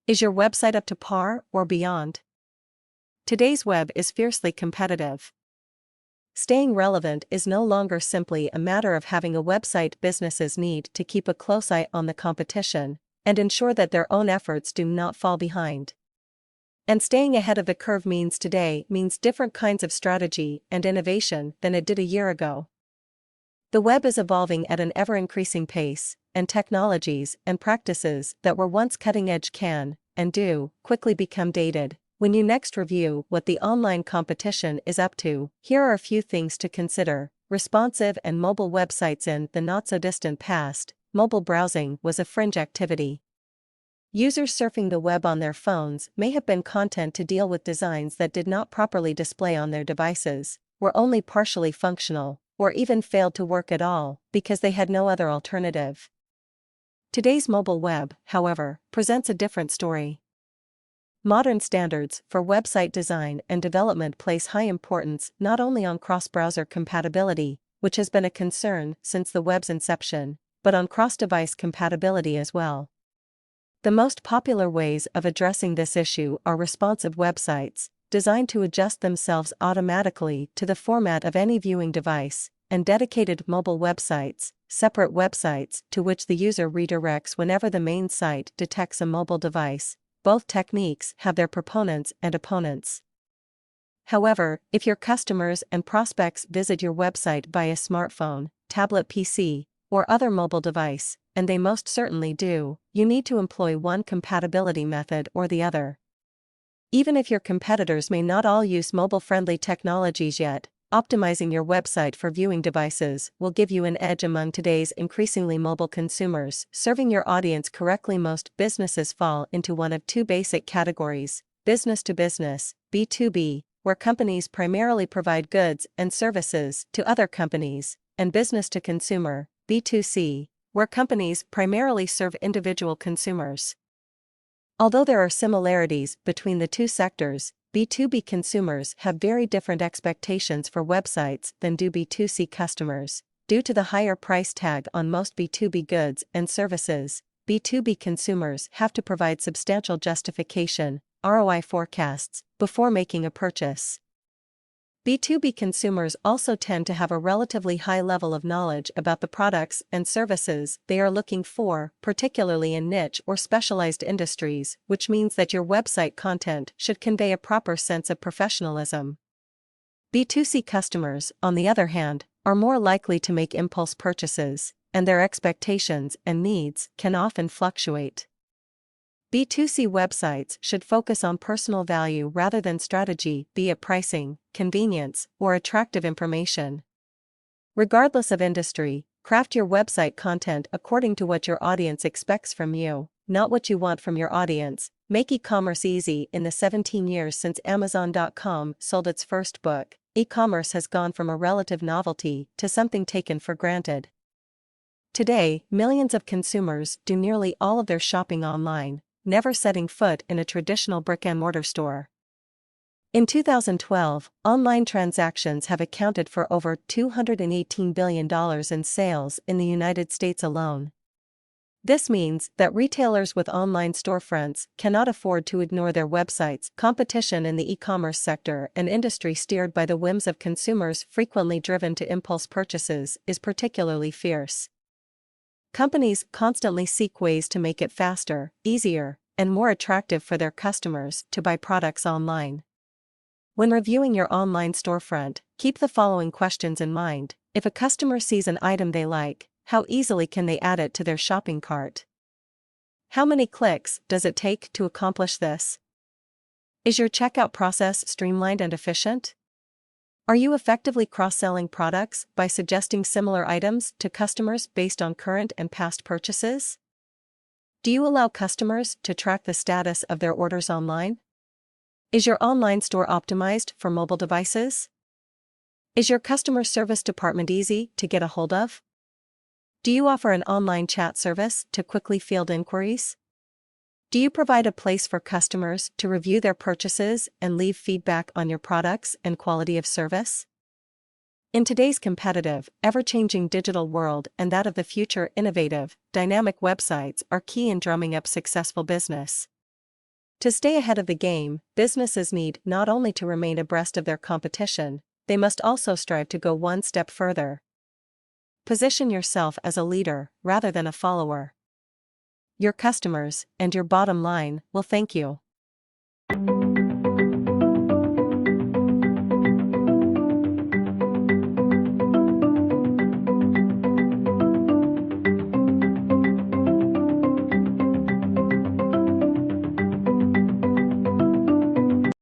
Is your website up to par or beyond? Today's web is fiercely competitive. Staying relevant is no longer simply a matter of having a website. Businesses need to keep a close eye on the competition and ensure that their own efforts do not fall behind. And staying ahead of the curve today means different kinds of strategy and innovation than it did a year ago. The web is evolving at an ever-increasing pace, and technologies and practices that were once cutting-edge can, and do, quickly become dated. When you next review what the online competition is up to, here are a few things to consider. Responsive and mobile websites. In the not-so-distant past, mobile browsing was a fringe activity. Users surfing the web on their phones may have been content to deal with designs that did not properly display on their devices, were only partially functional, or even failed to work at all because they had no other alternative. Today's mobile web, however, presents a different story. Modern standards for website design and development place high importance not only on cross-browser compatibility, which has been a concern since the web's inception, but on cross-device compatibility as well. The most popular ways of addressing this issue are responsive websites, designed to adjust themselves automatically to the format of any viewing device, and dedicated mobile websites, separate websites to which the user redirects whenever the main site detects a mobile device. Both techniques have their proponents and opponents. However, if your customers and prospects visit your website via smartphone, tablet PC, or other mobile device, and they most certainly do, you need to employ one compatibility method or the other. Even if your competitors may not all use mobile-friendly technologies yet, optimizing your website for viewing devices will give you an edge among today's increasingly mobile consumers. Serving your audience correctly. Most businesses fall into one of two basic categories: business to business, B2B, where companies primarily provide goods and services to other companies, and business to consumer, B2C, where companies primarily serve individual consumers. Although there are similarities between the two sectors, B2B consumers have very different expectations for websites than do B2C customers. Due to the higher price tag on most B2B goods and services, B2B consumers have to provide substantial justification, ROI forecasts, before making a purchase. B2B consumers also tend to have a relatively high level of knowledge about the products and services they are looking for, particularly in niche or specialized industries, which means that your website content should convey a proper sense of professionalism. B2C customers, on the other hand, are more likely to make impulse purchases, and their expectations and needs can often fluctuate. B2C websites should focus on personal value rather than strategy, be it pricing, convenience, or attractive information. Regardless of industry, craft your website content according to what your audience expects from you, not what you want from your audience. Make e-commerce easy. In the 17 years since Amazon.com sold its first book, e-commerce has gone from a relative novelty to something taken for granted. Today, millions of consumers do nearly all of their shopping online, never setting foot in a traditional brick-and-mortar store. In 2012, online transactions have accounted for over $218 billion in sales in the United States alone. This means that retailers with online storefronts cannot afford to ignore their websites. Competition in the e-commerce sector, an industry steered by the whims of consumers frequently driven to impulse purchases, is particularly fierce. Companies constantly seek ways to make it faster, easier, and more attractive for their customers to buy products online. When reviewing your online storefront, keep the following questions in mind. If a customer sees an item they like, how easily can they add it to their shopping cart? How many clicks does it take to accomplish this? Is your checkout process streamlined and efficient? Are you effectively cross-selling products by suggesting similar items to customers based on current and past purchases? Do you allow customers to track the status of their orders online? Is your online store optimized for mobile devices? Is your customer service department easy to get a hold of? Do you offer an online chat service to quickly field inquiries? Do you provide a place for customers to review their purchases and leave feedback on your products and quality of service? In today's competitive, ever-changing digital world and that of the future, innovative, dynamic websites are key in drumming up successful business. To stay ahead of the game, businesses need not only to remain abreast of their competition, they must also strive to go one step further. Position yourself as a leader rather than a follower. Your customers and your bottom line will thank you.